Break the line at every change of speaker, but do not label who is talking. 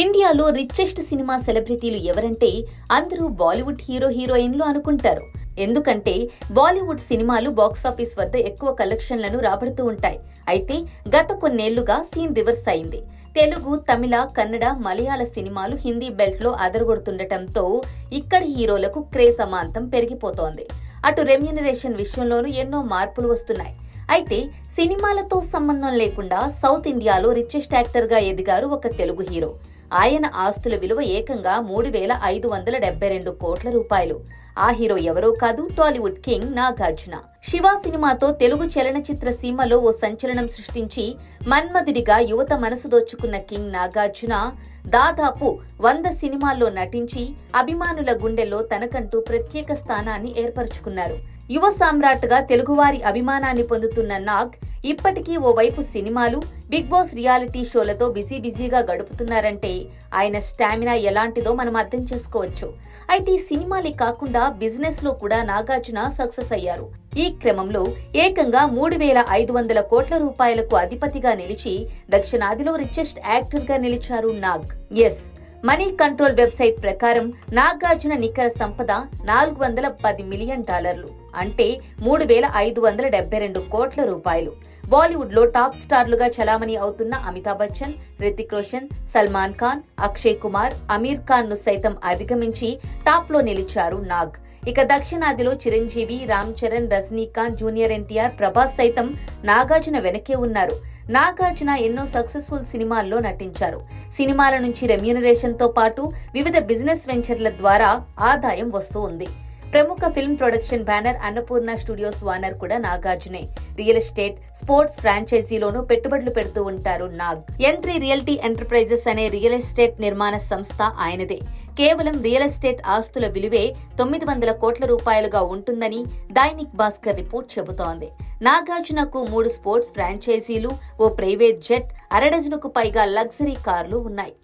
ఇండియాలో richest cinema సెలబ్రిటీలు ఎవరంటే అందరూ బాలీవుడ్ హీరోయిన్లు అనుకుంటారు. ఎందుకంటే బాలీవుడ్ సినిమాలు బాక్సాఫీస్ వద్ద ఎక్కువ కలెక్షన్లను రాబడుతూ ఉంటాయి. అయితే గత కొన్నేళ్లుగా సీన్ రివర్స్ అయింది. తెలుగు, తమిళ, కన్నడ, మలయాళ సినిమాలు హిందీ బెల్ట్ లో అదరగొడుతుండటంతో ఇక్కడి హీరోలకు క్రేజ్ అమాంతం పెరిగిపోతోంది. అటు రెమ్యూనరేషన్ విషయంలోనూ ఎన్నో మార్పులు వస్తున్నాయి. అయితే సినిమాలతో సంబంధం లేకుండా సౌత్ ఇండియాలో రిచెస్ట్ యాక్టర్ గా ఎదిగారు ఒక తెలుగు హీరో. ఆయన ఆస్తుల విలువ ఏకంగా 3,572 కోట్ల రూపాయలు. ఆ హీరో ఎవరో కాదు, టాలీవుడ్ కింగ్ నాగార్జున. శివ సినిమాతో తెలుగు చలనచిత్ర సీమలో ఓ సంచలనం సృష్టించి మన్మధుడిగా యువత మనసు దోచుకున్న కింగ్ నాగార్జున దాదాపు 100 సినిమాల్లో నటించి అభిమానుల గుండెల్లో తనకంటూ ప్రత్యేక స్థానాన్ని ఏర్పరచుకున్నారు. యువ సామ్రాట్గా తెలుగువారి అభిమానాన్ని పొందుతున్న నాగ్ ఇప్పటికీ ఓవైపు సినిమాలు, బిగ్ బాస్ రియాలిటీ షోలతో బిజీగా గడుపుతున్నారంటే ఆయన స్టామినా ఎలాంటిదో మనం అర్థం చేసుకోవచ్చు. అయితే ఈ సినిమాలే కాకుండా బిజినెస్ లో కూడా నాగార్జున సక్సెస్ అయ్యారు. ఈ క్రమంలో ఏకంగా 3,500 కోట్ల రూపాయలకు అధిపతిగా నిలిచి దక్షిణాదిలో రిచెస్ట్ యాక్టర్ గా నిలిచారు Nag. Yes, money control website ప్రకారం నాగార్జున నికర సంపద $410 మిలియన్, అంటే 3,572 కోట్ల రూపాయలు. బాలీవుడ్ లో టాప్ స్టార్లుగా చలామణి అవుతున్న అమితాబ్ బచ్చన్, రితిక్ రోషన్, సల్మాన్ ఖాన్, అక్షయ్ కుమార్, అమీర్ ఖాన్ ను సైతం అధిగమించి టాప్ లో నిలిచారు నాగ్. ఇక దక్షిణాదిలో చిరంజీవి, రామ్ చరణ్, రజనీకాంత్, జూనియర్ ఎన్టీఆర్, ప్రభాస్ సైతం నాగార్జున వెనకే ఉన్నారు. నాగార్జున ఎన్నో సక్సెస్ఫుల్ సినిమాల్లో నటించారు. సినిమాల నుంచి రెమ్యూనరేషన్ తో పాటు వివిధ బిజినెస్ వెంచర్ల ద్వారా ఆదాయం వస్తూ ఉంది. ప్రముఖ film production banner Annapurna studios owner కూడా నాగార్జునే. రియల్ ఎస్టేట్, స్పోర్ట్స్ ఫ్రాంచైజీలోనూ పెట్టుబడులు పెడుతూ ఉంటారు నాగ్. N3 రియల్టీ ఎంటర్ప్రైజెస్ అనే రియల్ ఎస్టేట్ నిర్మాణ సంస్థ ఆయనదే. కేవలం రియల్ ఎస్టేట్ ఆస్తుల విలువే 900 కోట్ల రూపాయలుగా ఉంటుందని దైనిక్ భాస్కర్ రిపోర్ట్ చెబుతోంది. నాగార్జునకు 3 స్పోర్ట్స్ ఫ్రాంచైజీలు, ఓ ప్రైవేట్ జెట్, 1/2 డజనుకు పైగా లగ్జరీ కార్లు ఉన్నాయి.